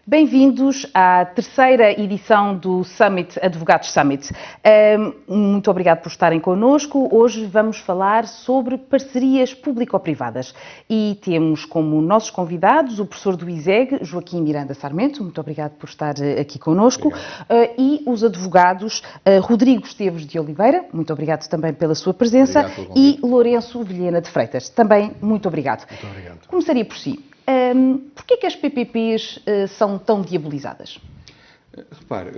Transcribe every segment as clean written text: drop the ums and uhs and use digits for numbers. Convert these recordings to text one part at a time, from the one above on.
Bem-vindos à terceira edição do Summit, Advogados Summit. Muito obrigado por estarem connosco. Hoje vamos falar sobre parcerias público-privadas e temos como nossos convidados o professor do ISEG, Joaquim Miranda Sarmento, muito obrigado por estar aqui connosco, e os advogados Rodrigo Esteves de Oliveira, muito obrigado também pela sua presença, e Lourenço Vilhena de Freitas, também muito obrigado. Muito obrigado. Começaria por si. Porquê que as PPPs são tão diabolizadas? Repare,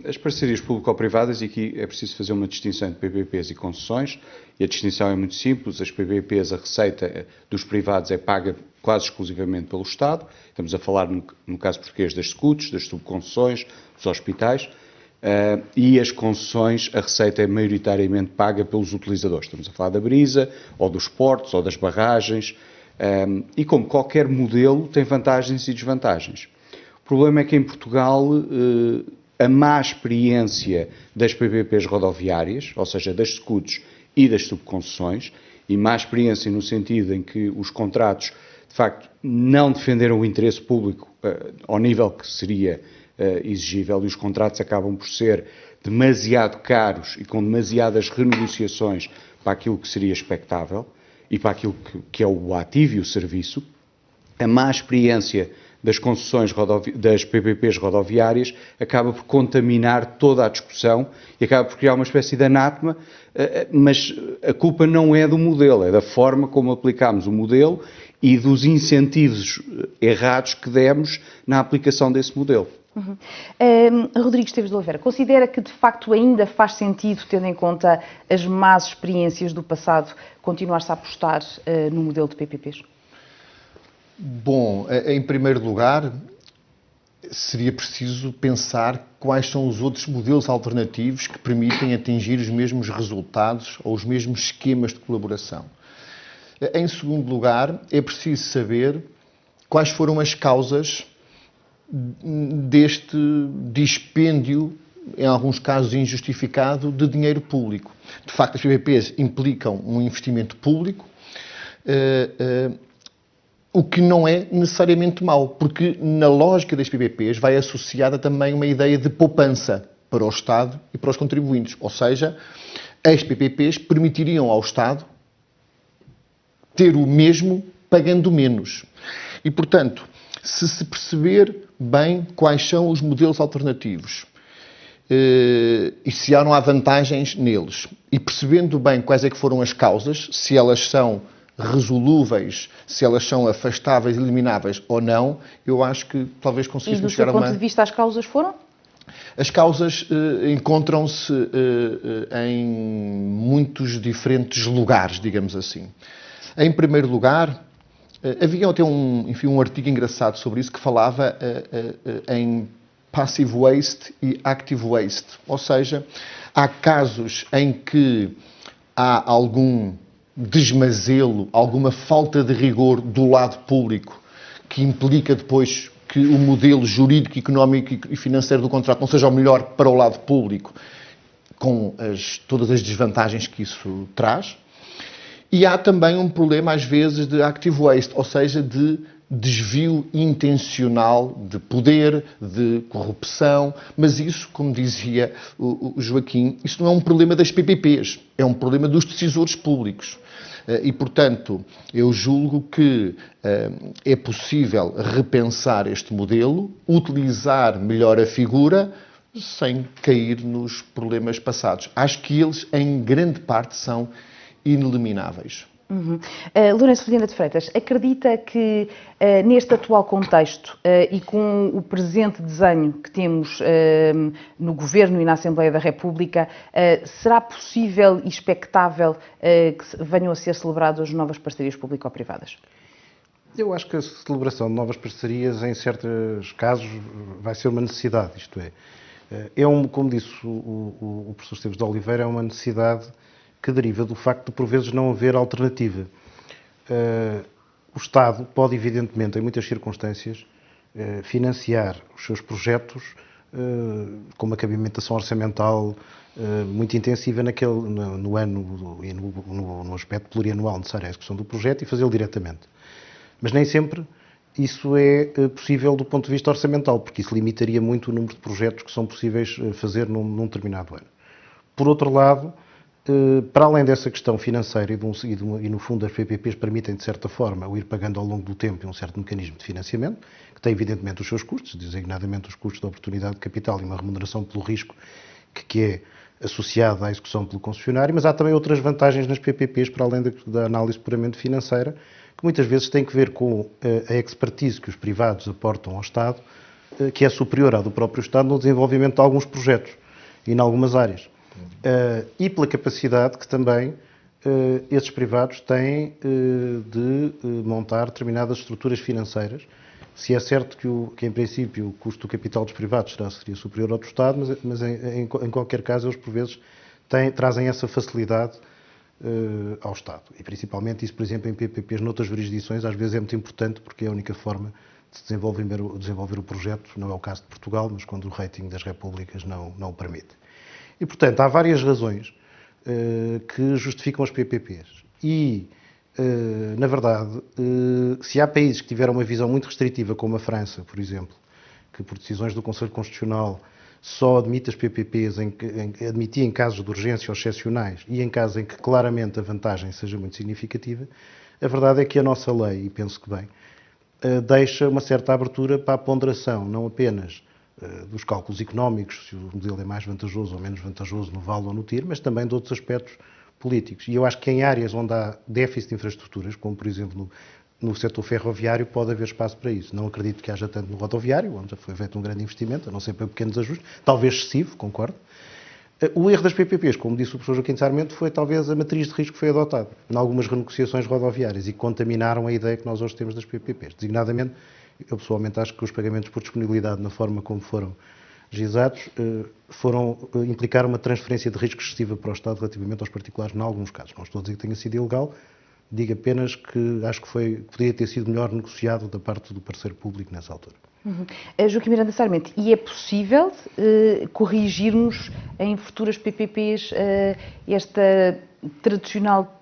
as parcerias público-privadas, e aqui é preciso fazer uma distinção entre PPPs e concessões, e a distinção é muito simples. As PPPs, a receita dos privados é paga quase exclusivamente pelo Estado. Estamos a falar, no caso português, das SCUTs, das subconcessões, dos hospitais, e as concessões, a receita é maioritariamente paga pelos utilizadores. Estamos a falar da brisa, ou dos portos, ou das barragens, e como qualquer modelo tem vantagens e desvantagens. O problema é que em Portugal a má experiência das PPPs rodoviárias, ou seja, das SCUTs e das subconcessões, e má experiência no sentido em que os contratos, de facto, não defenderam o interesse público ao nível que seria exigível, e os contratos acabam por ser demasiado caros e com demasiadas renegociações para aquilo que seria expectável e para aquilo que é o ativo e o serviço. A má experiência das concessões das PPPs rodoviárias acaba por contaminar toda a discussão e acaba por criar uma espécie de anátema, mas a culpa não é do modelo, é da forma como aplicámos o modelo e dos incentivos errados que demos na aplicação desse modelo. Rodrigo Esteves de Oliveira, considera que de facto ainda faz sentido, tendo em conta as más experiências do passado, continuar-se a apostar no modelo de PPPs? Bom, em primeiro lugar, seria preciso pensar quais são os outros modelos alternativos que permitem atingir os mesmos resultados ou os mesmos esquemas de colaboração. Em segundo lugar, é preciso saber quais foram as causas deste dispêndio, em alguns casos injustificado, de dinheiro público. De facto, as PPPs implicam um investimento público, o que não é necessariamente mau, porque na lógica das PPPs vai associada também uma ideia de poupança para o Estado e para os contribuintes. Ou seja, as PPPs permitiriam ao Estado ter o mesmo pagando menos. E, portanto, se perceber bem quais são os modelos alternativos e se não há vantagens neles, e percebendo bem quais é que foram as causas, se elas são resolúveis, se elas são afastáveis, elimináveis ou não, eu acho que talvez conseguíssemos chegar a uma... E do seu ponto de vista as causas foram? As causas encontram-se em muitos diferentes lugares, digamos assim. Em primeiro lugar, havia até um artigo engraçado sobre isso que falava em passive waste e active waste. Ou seja, há casos em que há algum desmazelo, alguma falta de rigor do lado público que implica depois que o modelo jurídico, económico e financeiro do contrato não seja o melhor para o lado público, com todas as desvantagens que isso traz. E há também um problema, às vezes, de active waste, ou seja, de desvio intencional de poder, de corrupção, mas isso, como dizia o Joaquim, isso não é um problema das PPPs, é um problema dos decisores públicos. E, portanto, eu julgo que é possível repensar este modelo, utilizar melhor a figura, sem cair nos problemas passados. Acho que eles, em grande parte, são inelimináveis. Lourenço Vilhena de Freitas, acredita que neste atual contexto e com o presente desenho que temos no Governo e na Assembleia da República, será possível e expectável que venham a ser celebradas novas parcerias público-privadas? Eu acho que a celebração de novas parcerias, em certos casos, vai ser uma necessidade, isto é, como disse o professor Esteves de Oliveira, é uma necessidade que deriva do facto de, por vezes, não haver alternativa. O Estado pode, evidentemente, em muitas circunstâncias, financiar os seus projetos com uma cabimentação orçamental muito intensiva no ano e no aspecto plurianual necessário à execução do projeto e fazê-lo diretamente. Mas nem sempre isso é possível do ponto de vista orçamental, porque isso limitaria muito o número de projetos que são possíveis fazer num determinado ano. Por outro lado, para além dessa questão financeira e no fundo as PPPs permitem, de certa forma, o ir pagando ao longo do tempo um certo mecanismo de financiamento, que tem evidentemente os seus custos, designadamente os custos de oportunidade de capital e uma remuneração pelo risco que é associada à execução pelo concessionário, mas há também outras vantagens nas PPPs, para além da análise puramente financeira, que muitas vezes tem que ver com a expertise que os privados aportam ao Estado, que é superior à do próprio Estado no desenvolvimento de alguns projetos e em algumas áreas. E pela capacidade que também esses privados têm de montar determinadas estruturas financeiras. Se é certo que em princípio o custo do capital dos privados seria superior ao do Estado, mas em qualquer caso eles por vezes trazem essa facilidade ao Estado. E principalmente isso, por exemplo, em PPPs noutras jurisdições, às vezes é muito importante porque é a única forma de desenvolver o projeto. Não é o caso de Portugal, mas quando o rating das repúblicas não o permite. E, portanto, há várias razões que justificam as PPPs. E, na verdade, se há países que tiveram uma visão muito restritiva, como a França, por exemplo, que por decisões do Conselho Constitucional só admite as PPPs admitia em casos de urgência ou excepcionais e em casos em que claramente a vantagem seja muito significativa, a verdade é que a nossa lei, e penso que bem, deixa uma certa abertura para a ponderação, não apenas dos cálculos económicos, se o modelo é mais vantajoso ou menos vantajoso no vale ou no tiro, mas também de outros aspectos políticos. E eu acho que em áreas onde há déficit de infraestruturas, como por exemplo no setor ferroviário, pode haver espaço para isso. Não acredito que haja tanto no rodoviário, onde já foi feito um grande investimento, a não ser para pequenos ajustes, talvez excessivo, concordo. O erro das PPPs, como disse o professor Joaquim Sarmento, foi talvez a matriz de risco que foi adotada em algumas renegociações rodoviárias e contaminaram a ideia que nós hoje temos das PPPs. Designadamente, eu pessoalmente acho que os pagamentos por disponibilidade, na forma como foram gizados, implicaram uma transferência de risco excessiva para o Estado relativamente aos particulares, em alguns casos. Não estou a dizer que tenha sido ilegal, digo apenas que acho que poderia ter sido melhor negociado da parte do parceiro público nessa altura. Joaquim Miranda Sarmento, e é possível corrigirmos em futuras PPPs esta tradicional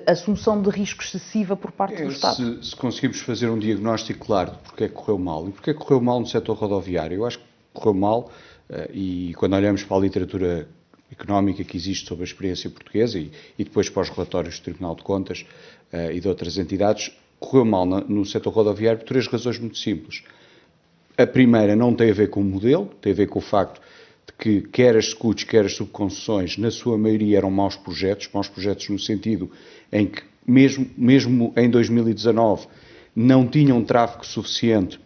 assunção de risco excessiva por parte do Estado? Se conseguimos fazer um diagnóstico claro de porque é que correu mal e porque é que correu mal no setor rodoviário, eu acho que correu mal, e quando olhamos para a literatura económica que existe sobre a experiência portuguesa e depois para os relatórios do Tribunal de Contas e de outras entidades, correu mal no setor rodoviário por três razões muito simples. A primeira não tem a ver com o modelo, tem a ver com o facto de que quer as SCUTs, quer as subconcessões, na sua maioria eram maus projetos no sentido em que, mesmo em 2019, não tinham tráfego suficiente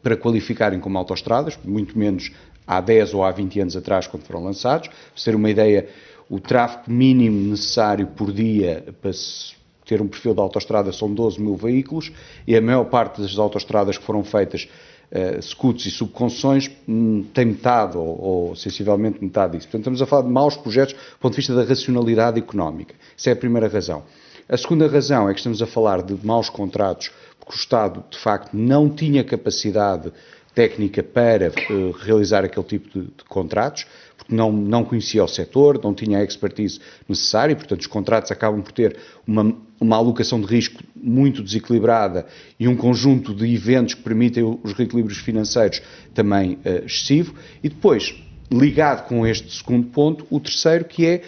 para qualificarem como autoestradas, muito menos há 10 ou há 20 anos atrás, quando foram lançados. Para ter uma ideia, o tráfego mínimo necessário por dia para ter um perfil de autoestrada são 12 mil veículos e a maior parte das autoestradas que foram feitas, SCUTs e subconcessões, tem metade ou sensivelmente metade disso. Portanto, estamos a falar de maus projetos do ponto de vista da racionalidade económica. Essa é a primeira razão. A segunda razão é que estamos a falar de maus contratos, porque o Estado, de facto, não tinha capacidade técnica para realizar aquele tipo de contratos, porque não conhecia o setor, não tinha a expertise necessária, e, portanto, os contratos acabam por ter uma alocação de risco muito desequilibrada e um conjunto de eventos que permitem os reequilíbrios financeiros também excessivo. E depois, ligado com este segundo ponto, o terceiro, que é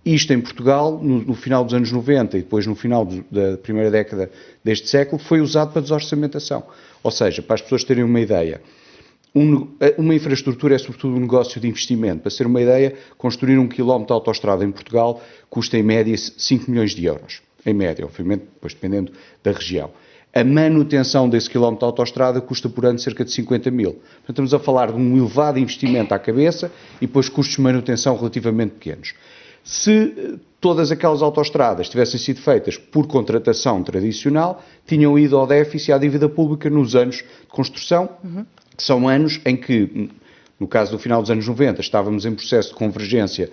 isto em Portugal, no final dos anos 90 e depois no final da primeira década deste século, foi usado para desorçamentação. Ou seja, para as pessoas terem uma ideia, uma infraestrutura é sobretudo um negócio de investimento. Para ter uma ideia, construir 1 quilómetro de autoestrada em Portugal custa em média 5 milhões de euros. Em média, obviamente, depois dependendo da região. A manutenção desse quilómetro de autoestrada custa por ano cerca de 50 mil. Portanto, estamos a falar de um elevado investimento à cabeça e depois custos de manutenção relativamente pequenos. Se todas aquelas autoestradas tivessem sido feitas por contratação tradicional, tinham ido ao déficit e à dívida pública nos anos de construção, que são anos em que, no caso do final dos anos 90, estávamos em processo de convergência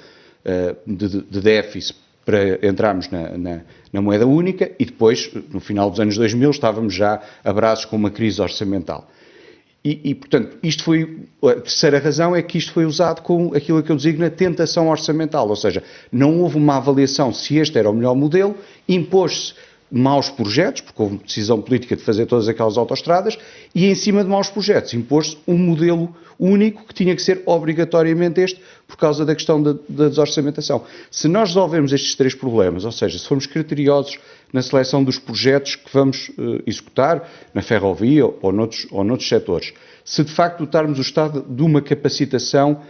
de déficit para entrarmos na moeda única e depois, no final dos anos 2000, estávamos já abraços com uma crise orçamental. E, portanto, isto foi, a terceira razão é que isto foi usado com aquilo que eu designo a tentação orçamental, ou seja, não houve uma avaliação se este era o melhor modelo, impôs-se maus projetos, porque houve decisão política de fazer todas aquelas autoestradas, e em cima de maus projetos impôs-se um modelo único que tinha que ser obrigatoriamente este, por causa da questão da desorçamentação. Se nós resolvermos estes três problemas, ou seja, se formos criteriosos na seleção dos projetos que vamos executar, na ferrovia ou noutros setores, se de facto dotarmos o Estado de uma capacitação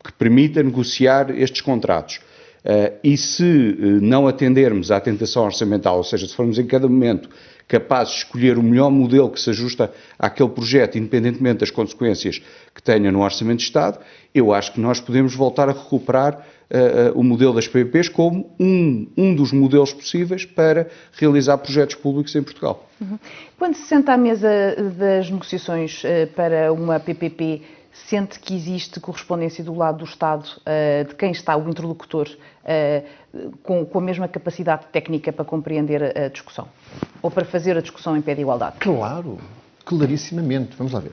que permita negociar estes contratos, e se não atendermos à tentação orçamental, ou seja, se formos em cada momento capazes de escolher o melhor modelo que se ajusta àquele projeto, independentemente das consequências que tenha no Orçamento de Estado, eu acho que nós podemos voltar a recuperar o modelo das PPPs como um dos modelos possíveis para realizar projetos públicos em Portugal. Quando se senta à mesa das negociações para uma PPP, sente que existe correspondência do lado do Estado, de quem está o interlocutor, com a mesma capacidade técnica para compreender a discussão? Ou para fazer a discussão em pé de igualdade? Claro, clarissimamente. Vamos lá ver.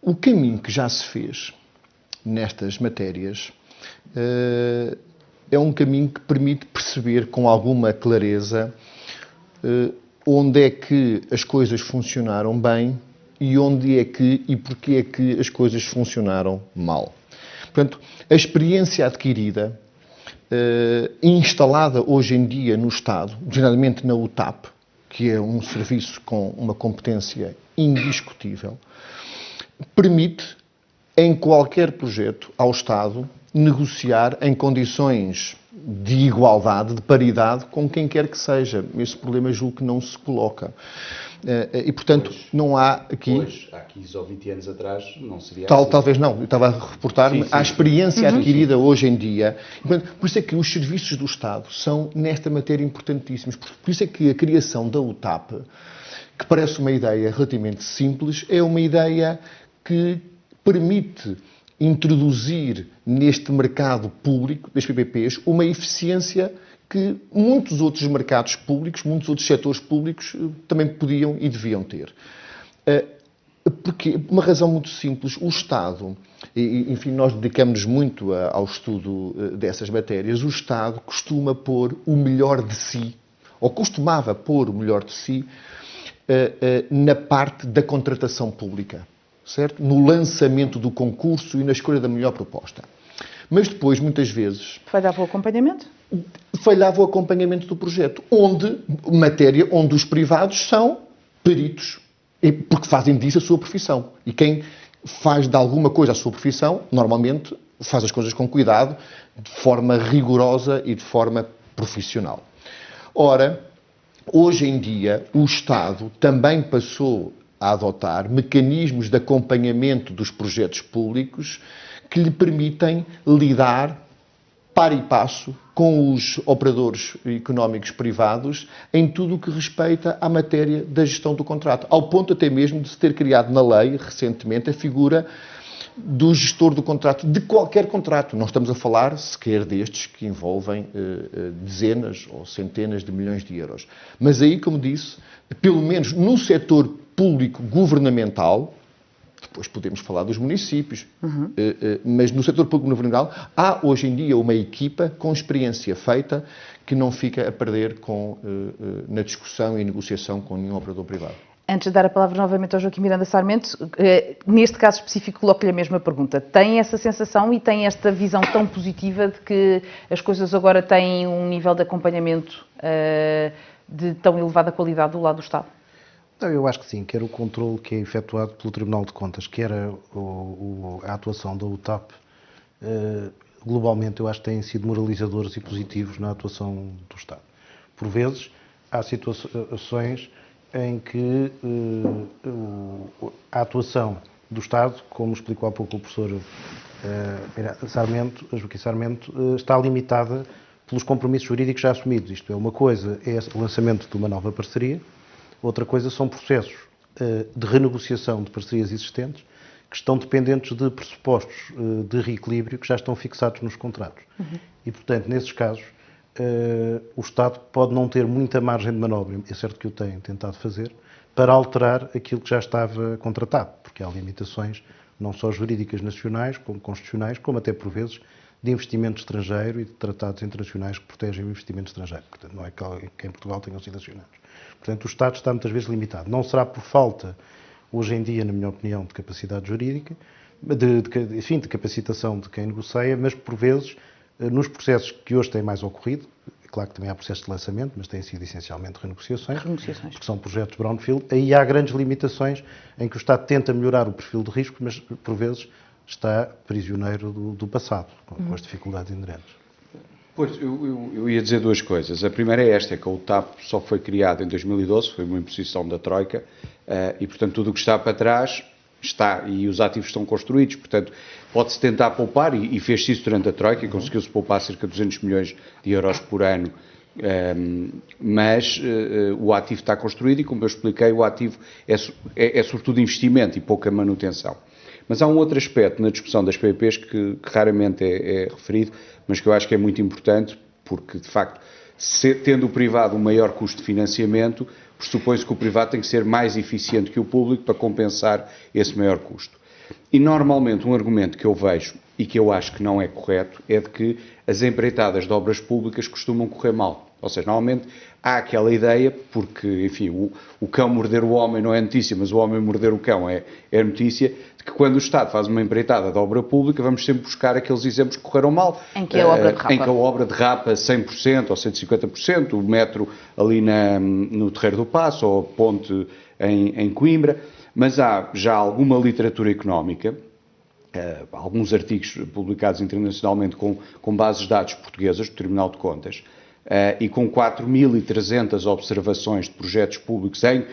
O caminho que já se fez nestas matérias é um caminho que permite perceber com alguma clareza onde é que as coisas funcionaram bem e onde é que e porque é que as coisas funcionaram mal. Portanto, a experiência adquirida, instalada hoje em dia no Estado, designadamente na UTAP, que é um serviço com uma competência indiscutível, permite, em qualquer projeto, ao Estado negociar em condições de igualdade, de paridade, com quem quer que seja. Esse problema julgo que não se coloca. E, portanto, não há aqui... Hoje, há 15 ou 20 anos atrás, não seria assim. Talvez não. Eu estava a reportar-me à experiência adquirida hoje em dia. Por isso é que os serviços do Estado são, nesta matéria, importantíssimos. Por isso é que a criação da UTAP, que parece uma ideia relativamente simples, é uma ideia que permite introduzir neste mercado público das PPPs uma eficiência que muitos outros mercados públicos, muitos outros setores públicos também podiam e deviam ter. Porque, uma razão muito simples, o Estado, enfim, nós dedicamos-nos muito ao estudo dessas matérias, o Estado costuma pôr o melhor de si, ou costumava pôr o melhor de si, na parte da contratação pública, certo? No lançamento do concurso e na escolha da melhor proposta. Mas depois, muitas vezes... Falhava o acompanhamento? Falhava o acompanhamento do projeto, onde os privados são peritos, porque fazem disso a sua profissão. E quem faz de alguma coisa a sua profissão, normalmente faz as coisas com cuidado, de forma rigorosa e de forma profissional. Ora, hoje em dia, o Estado também passou a adotar mecanismos de acompanhamento dos projetos públicos que lhe permitem lidar par e passo com os operadores económicos privados em tudo o que respeita à matéria da gestão do contrato, ao ponto até mesmo de se ter criado na lei, recentemente, a figura do gestor do contrato, de qualquer contrato. Não estamos a falar sequer destes que envolvem dezenas ou centenas de milhões de euros. Mas aí, como disse, pelo menos no setor público governamental, depois podemos falar dos municípios, mas no setor público governamental há hoje em dia uma equipa com experiência feita que não fica a perder na discussão e negociação com nenhum operador privado. Antes de dar a palavra novamente ao Joaquim Miranda Sarmento, neste caso específico coloco-lhe a mesma pergunta. Tem essa sensação e tem esta visão tão positiva de que as coisas agora têm um nível de acompanhamento de tão elevada qualidade do lado do Estado? Não, eu acho que sim, quer o controle que é efetuado pelo Tribunal de Contas, quer a atuação da UTAP, globalmente eu acho que têm sido moralizadores e positivos na atuação do Estado. Por vezes, há situações em que a atuação do Estado, como explicou há pouco o professor Joaquim Sarmento, está limitada pelos compromissos jurídicos já assumidos. Isto é, uma coisa é o lançamento de uma nova parceria, outra coisa são processos de renegociação de parcerias existentes que estão dependentes de pressupostos de reequilíbrio que já estão fixados nos contratos. E, portanto, nesses casos, o Estado pode não ter muita margem de manobra, é certo que o tem tentado fazer, para alterar aquilo que já estava contratado, porque há limitações não só jurídicas nacionais, como constitucionais, como até por vezes de investimento estrangeiro e de tratados internacionais que protegem o investimento estrangeiro. Portanto, não é que em Portugal tenham sido assinados. Portanto, o Estado está muitas vezes limitado. Não será por falta, hoje em dia, na minha opinião, de capacidade jurídica, de capacitação de quem negocia, mas por vezes, nos processos que hoje têm mais ocorrido, claro que também há processos de lançamento, mas têm sido essencialmente renegociações, porque são projetos brownfield, aí há grandes limitações em que o Estado tenta melhorar o perfil de risco, mas por vezes está prisioneiro do passado, com as dificuldades inerentes. Pois, eu ia dizer duas coisas. A primeira é esta, que o TAP só foi criado em 2012, foi uma imposição da Troika, e, portanto, tudo o que está para trás está, e os ativos estão construídos. Portanto, pode-se tentar poupar, e fez-se isso durante a Troika, e conseguiu-se poupar cerca de 200 milhões de euros por ano, mas o ativo está construído e, como eu expliquei, o ativo é sobretudo investimento e pouca manutenção. Mas há um outro aspecto na discussão das PPPs que raramente é referido, mas que eu acho que é muito importante, porque, de facto, tendo o privado um maior custo de financiamento, pressupõe-se que o privado tem que ser mais eficiente que o público para compensar esse maior custo. E, normalmente, um argumento que eu vejo e que eu acho que não é correto é de que as empreitadas de obras públicas costumam correr mal. Ou seja, normalmente há aquela ideia, porque, enfim, o cão morder o homem não é notícia, mas o homem morder o cão é notícia, de que quando o Estado faz uma empreitada de obra pública, vamos sempre buscar aqueles exemplos que correram mal. Em que a obra derrapa. Em que a obra derrapa 100% ou 150%, o metro ali no Terreiro do Paço, ou a ponte em Coimbra, mas há já alguma literatura económica, alguns artigos publicados internacionalmente com bases de dados portuguesas do Tribunal de Contas, e com 4.300 observações de projetos públicos em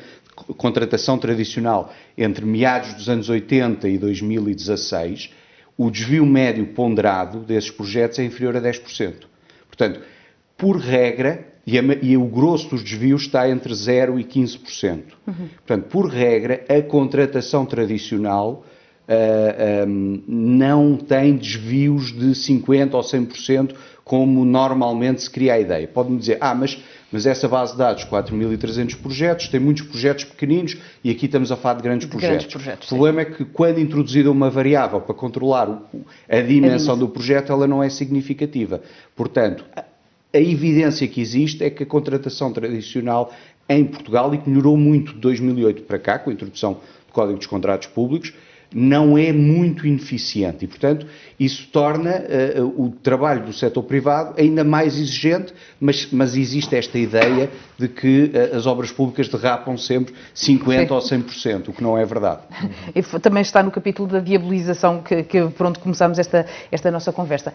contratação tradicional entre meados dos anos 80 e 2016, o desvio médio ponderado desses projetos é inferior a 10%. Portanto, por regra, e o grosso dos desvios está entre 0% e 15%. Portanto, por regra, a contratação tradicional não tem desvios de 50% ou 100%, como normalmente se cria a ideia. Pode-me dizer, mas essa base de dados, 4.300 projetos, tem muitos projetos pequeninos e aqui estamos a falar de grandes projetos. O problema é que quando introduzida uma variável para controlar a dimensão do projeto, ela não é significativa. Portanto, a evidência que existe é que a contratação tradicional em Portugal, e que melhorou muito de 2008 para cá, com a introdução do Código dos Contratos Públicos, não é muito ineficiente e, portanto, isso torna o trabalho do setor privado ainda mais exigente, mas existe esta ideia de que as obras públicas derrapam sempre 50% ou 100%, o que não é verdade. E também está no capítulo da viabilização por onde começamos esta nossa conversa.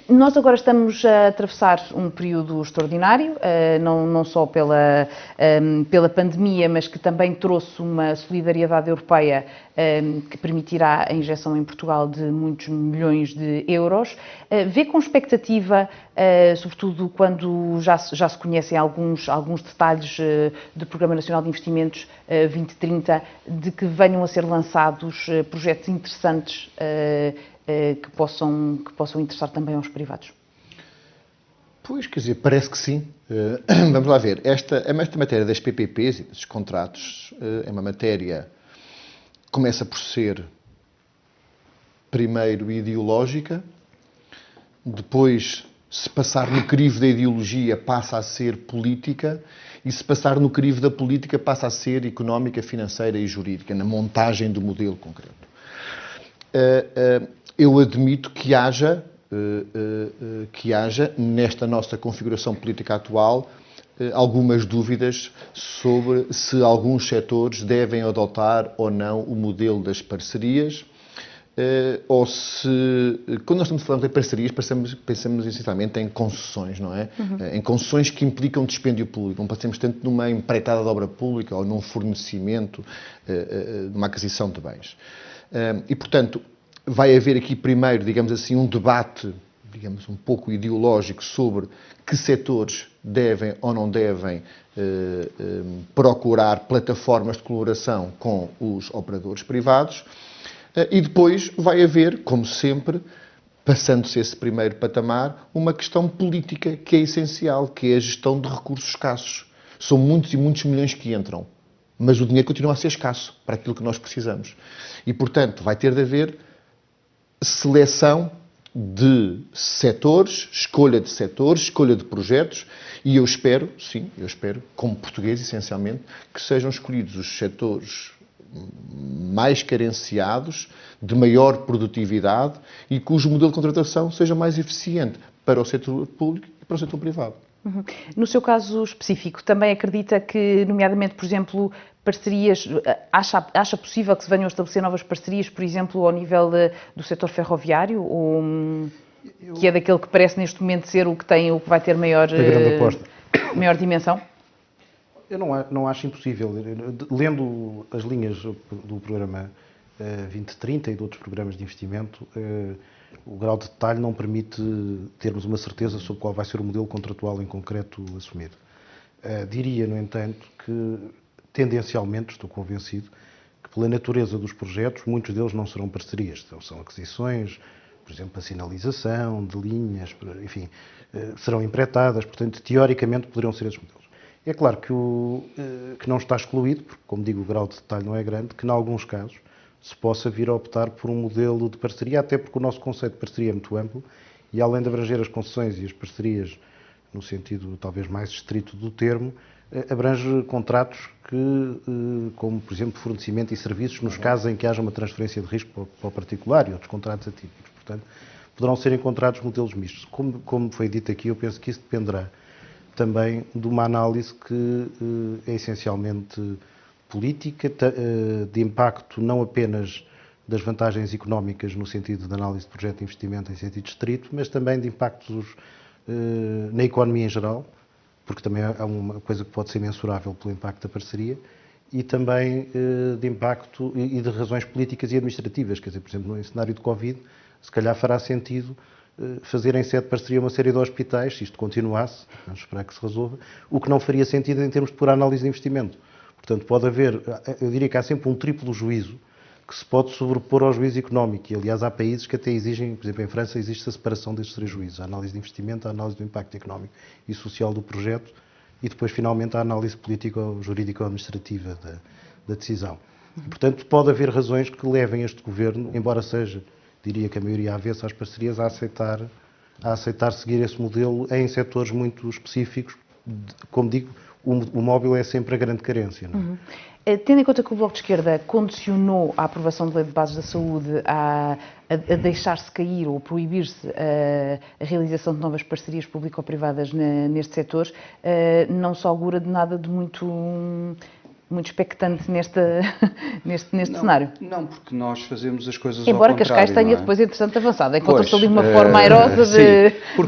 Nós agora estamos a atravessar um período extraordinário, não só pela pandemia, mas que também trouxe uma solidariedade europeia que permitirá a injeção em Portugal de muitos milhões de euros. Vê com expectativa, sobretudo quando já se conhecem alguns detalhes do Programa Nacional de Investimentos 2030, de que venham a ser lançados projetos interessantes que possam interessar também aos privados? Pois, quer dizer, parece que sim. Vamos lá ver. Esta matéria das PPPs e dos contratos é uma matéria que começa por ser, primeiro, ideológica, depois, se passar no crivo da ideologia, passa a ser política, e se passar no crivo da política, passa a ser económica, financeira e jurídica, na montagem do modelo concreto. Eu admito que haja, nesta nossa configuração política atual, algumas dúvidas sobre se alguns setores devem adotar ou não o modelo das parcerias, ou se, quando nós estamos falando de parcerias, pensamos essencialmente em concessões, não é? Em concessões que implicam dispêndio público. Não passemos tanto numa empreitada de obra pública ou num fornecimento, numa aquisição de bens. E, portanto, vai haver aqui primeiro, digamos assim, um debate, digamos, um pouco ideológico sobre que setores devem ou não devem procurar plataformas de colaboração com os operadores privados. E depois vai haver, como sempre, passando-se esse primeiro patamar, uma questão política que é essencial, que é a gestão de recursos escassos. São muitos e muitos milhões que entram, mas o dinheiro continua a ser escasso para aquilo que nós precisamos. E, portanto, vai ter de haver seleção de setores, escolha de projetos, e eu espero, como português, essencialmente, que sejam escolhidos os setores mais carenciados, de maior produtividade e cujo modelo de contratação seja mais eficiente para o setor público e para o setor privado. No seu caso específico, também acredita que, nomeadamente, por exemplo, parcerias, acha possível que se venham a estabelecer novas parcerias, por exemplo, ao nível do setor ferroviário, ou, que é daquele que parece neste momento ser o que vai ter maior dimensão? Eu não acho impossível. Lendo as linhas do programa 2030 e de outros programas de investimento, o grau de detalhe não permite termos uma certeza sobre qual vai ser o modelo contratual em concreto assumido. Diria, no entanto, que tendencialmente, estou convencido, que pela natureza dos projetos, muitos deles não serão parcerias, são aquisições, por exemplo, a sinalização de linhas, enfim, serão emprestadas, portanto, teoricamente poderiam ser esses modelos. É claro que não está excluído, porque, como digo, o grau de detalhe não é grande, que, em alguns casos, se possa vir a optar por um modelo de parceria, até porque o nosso conceito de parceria é muito amplo e, além de abranger as concessões e as parcerias, no sentido talvez mais estrito do termo, abrange contratos como, por exemplo, fornecimento e serviços, nos casos em que haja uma transferência de risco para o particular e outros contratos atípicos. Portanto, poderão ser encontrados modelos mistos. Como foi dito aqui, eu penso que isso dependerá também de uma análise que é essencialmente política, de impacto não apenas das vantagens económicas no sentido de análise de projeto de investimento em sentido estrito, mas também de impactos na economia em geral, porque também é uma coisa que pode ser mensurável pelo impacto da parceria, e também de impacto e de razões políticas e administrativas. Quer dizer, por exemplo, no cenário de Covid, se calhar fará sentido fazer em sede de parceria uma série de hospitais, se isto continuasse, vamos esperar que se resolva, o que não faria sentido em termos de pura análise de investimento. Portanto, pode haver, eu diria que há sempre um triplo juízo que se pode sobrepor ao juízo económico. E, aliás, há países que até exigem, por exemplo, em França, existe a separação destes três juízos: a análise de investimento, a análise do impacto económico e social do projeto e depois, finalmente, a análise político-jurídico-administrativa da decisão. E, portanto, pode haver razões que levem este governo, embora seja, diria que a maioria avessa às parcerias, a aceitar seguir esse modelo em setores muito específicos. Como digo, o móvel é sempre a grande carência. Não é? Tendo em conta que o Bloco de Esquerda condicionou a aprovação de lei de bases da saúde a deixar-se cair ou proibir-se a realização de novas parcerias público-privadas neste setor, não se augura de nada de muito expectante neste cenário. Não, porque nós fazemos as coisas Embora ao contrário. Cascais tenha depois, entretanto, avançado. Encontra-se ali uma forma airosa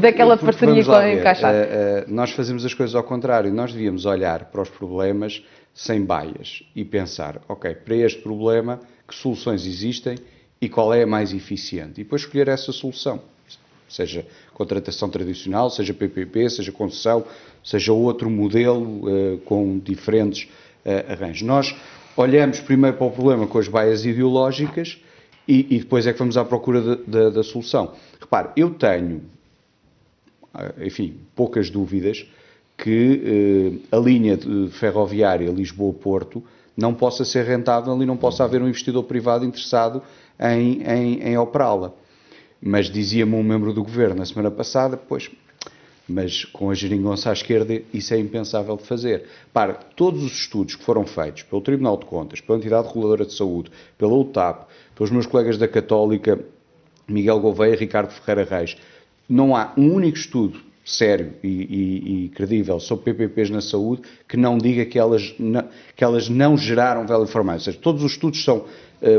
daquela parceria encaixada. Nós fazemos as coisas ao contrário. Nós devíamos olhar para os problemas sem baias e pensar, ok, para este problema, que soluções existem e qual é a mais eficiente? E depois escolher essa solução. Seja contratação tradicional, seja PPP, seja concessão, seja outro modelo com diferentes arranjos. Nós olhamos primeiro para o problema com as baias ideológicas e depois é que vamos à procura da solução. Repare, eu tenho, enfim, poucas dúvidas que a linha ferroviária Lisboa-Porto não possa ser rentável e não possa haver um investidor privado interessado em operá-la. Mas dizia-me um membro do Governo na semana passada, mas com a geringonça à esquerda isso é impensável de fazer. Para todos os estudos que foram feitos pelo Tribunal de Contas, pela Entidade Reguladora de Saúde, pela UTAP, pelos meus colegas da Católica, Miguel Gouveia e Ricardo Ferreira Reis, não há um único estudo sério e credível sobre PPPs na saúde que não diga que elas não geraram value for money. Ou seja, todos os estudos são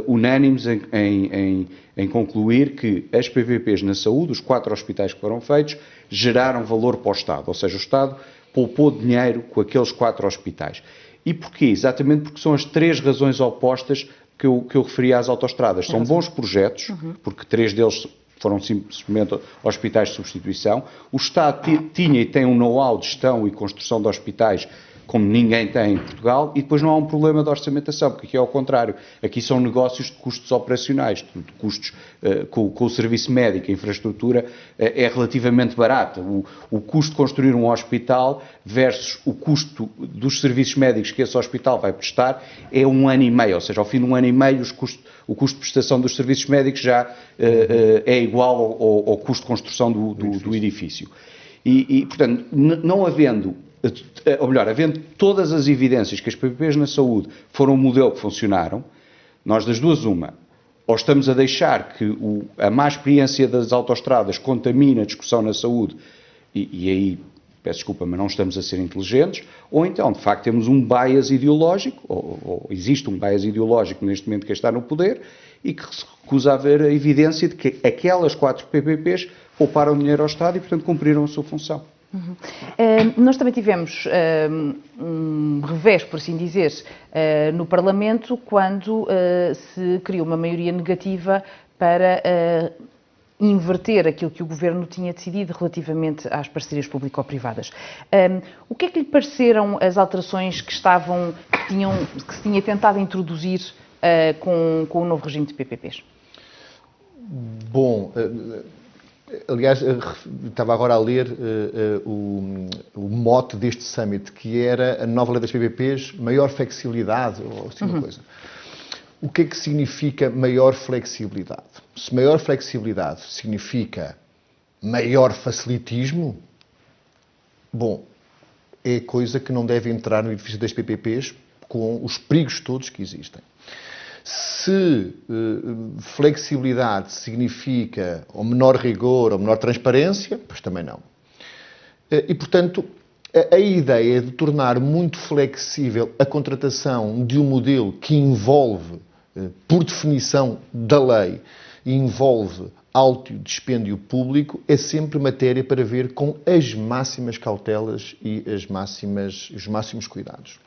unânimes em concluir que as PPPs na saúde, os 4 hospitais que foram feitos, geraram valor para o Estado. Ou seja, o Estado poupou dinheiro com aqueles 4 hospitais. E porquê? Exatamente porque são as 3 razões opostas que eu referi às autoestradas. São bons projetos, porque 3 deles foram simplesmente hospitais de substituição. O Estado tinha e tem um know-how de gestão e construção de hospitais como ninguém tem em Portugal, e depois não há um problema de orçamentação, porque aqui é ao contrário. Aqui são negócios de custos operacionais, de custos com o serviço médico, a infraestrutura é relativamente barata. O custo de construir um hospital versus o custo dos serviços médicos que esse hospital vai prestar é 1 ano e meio, ou seja, ao fim de 1 ano e meio o custo de prestação dos serviços médicos já é igual ao custo de construção do edifício. E, portanto, não havendo, ou melhor, havendo todas as evidências que as PPPs na saúde foram um modelo que funcionaram, nós das duas uma, ou estamos a deixar que a má experiência das autoestradas contamine a discussão na saúde, e aí, peço desculpa, mas não estamos a ser inteligentes, ou então, de facto, temos um bias ideológico, ou existe um bias ideológico neste momento que está no poder, e que se recusa a ver a evidência de que aquelas 4 PPPs pouparam dinheiro ao Estado e, portanto, cumpriram a sua função. Nós também tivemos um revés, por assim dizer, no Parlamento, quando se criou uma maioria negativa para inverter aquilo que o Governo tinha decidido relativamente às parcerias público-privadas. O que é que lhe pareceram as alterações que se tinha tentado introduzir com o novo regime de PPPs? Bom, aliás, estava agora a ler o mote deste summit, que era a nova lei das PPPs, maior flexibilidade, ou assim uma coisa. O que é que significa maior flexibilidade? Se maior flexibilidade significa maior facilitismo, bom, é coisa que não deve entrar no edifício das PPPs com os perigos todos que existem. Se flexibilidade significa ou menor rigor ou menor transparência, pois também não. E, portanto, a ideia de tornar muito flexível a contratação de um modelo que envolve, por definição da lei, envolve alto dispêndio público, é sempre matéria para ver com as máximas cautelas e os máximos cuidados.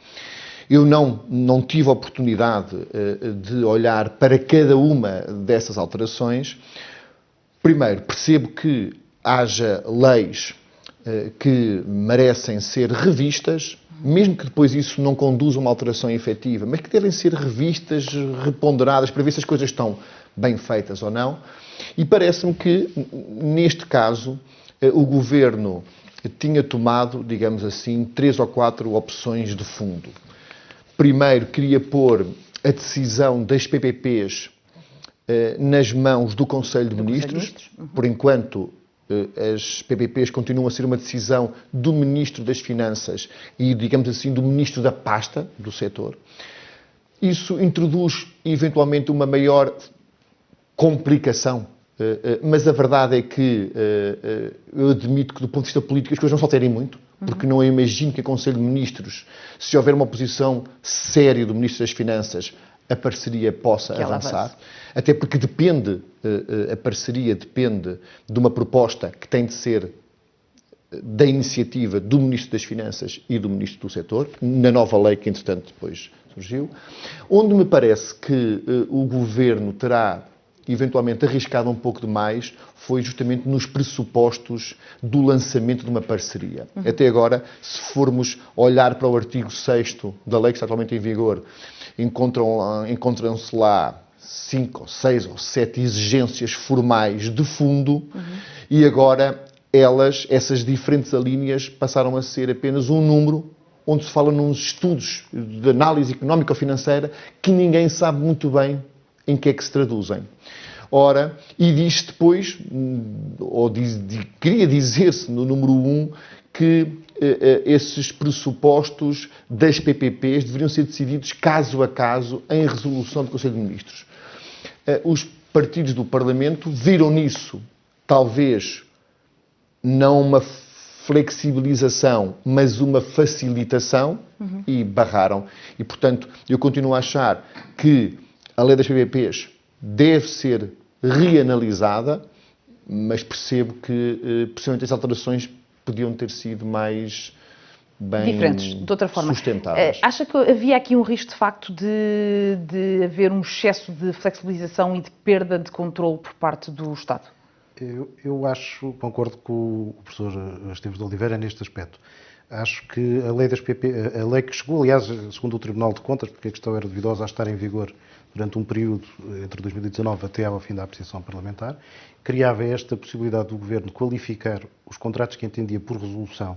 Eu não tive a oportunidade de olhar para cada uma dessas alterações. Primeiro, percebo que haja leis que merecem ser revistas, mesmo que depois isso não conduza a uma alteração efetiva, mas que devem ser revistas, reponderadas, para ver se as coisas estão bem feitas ou não. E parece-me que, neste caso, o Governo tinha tomado, digamos assim, 3 ou 4 opções de fundo. Primeiro, queria pôr a decisão das PPPs nas mãos do Conselho de Ministros. Por enquanto, as PPPs continuam a ser uma decisão do Ministro das Finanças e, digamos assim, do Ministro da pasta do setor. Isso introduz, eventualmente, uma maior complicação, mas a verdade é que eu admito que, do ponto de vista político, as coisas não se alterem muito, porque não imagino que a Conselho de Ministros, se houver uma posição séria do Ministro das Finanças, a parceria possa avançar. Até porque a parceria depende de uma proposta que tem de ser da iniciativa do Ministro das Finanças e do Ministro do Setor, na nova lei que, entretanto, depois surgiu. Onde me parece que o Governo terá eventualmente arriscado um pouco demais foi justamente nos pressupostos do lançamento de uma parceria. Até agora, se formos olhar para o artigo 6º da lei que está atualmente em vigor, encontram-se lá 5 ou 6 ou 7 exigências formais de fundo e agora essas diferentes alíneas passaram a ser apenas um número onde se fala nos estudos de análise económico-financeira que ninguém sabe muito bem em que é que se traduzem. Ora, e diz depois, queria dizer-se no número 1, que esses pressupostos das PPPs deveriam ser decididos caso a caso em resolução do Conselho de Ministros. Os partidos do Parlamento viram nisso, talvez, não uma flexibilização, mas uma facilitação e barraram. E, portanto, eu continuo a achar que a lei das PPPs deve ser reanalisada, mas percebo que, possivelmente, as alterações podiam ter sido mais bem diferentes, de outra forma. Sustentáveis. Acha que havia aqui um risco, de facto, de haver um excesso de flexibilização e de perda de controle por parte do Estado? Eu concordo com o professor Esteves de Oliveira neste aspecto. Acho que a lei das PP, a lei que chegou, aliás, segundo o Tribunal de Contas, porque a questão era duvidosa a estar em vigor durante um período entre 2019 até ao fim da apreciação parlamentar, criava esta possibilidade do Governo de qualificar os contratos que entendia por resolução,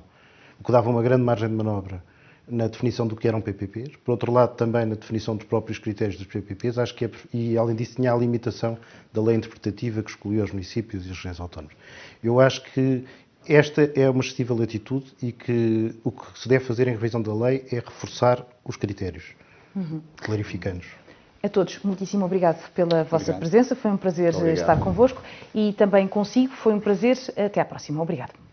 o que dava uma grande margem de manobra na definição do que eram PPPs, por outro lado também na definição dos próprios critérios dos PPPs, acho que e além disso tinha a limitação da lei interpretativa que excluía os municípios e as regiões autónomas. Eu acho que esta é uma excessiva latitude e que o que se deve fazer em revisão da lei é reforçar os critérios, clarificando-os. A todos, muitíssimo obrigado pela vossa presença, foi um prazer estar convosco e também consigo, foi um prazer, até à próxima. Obrigado.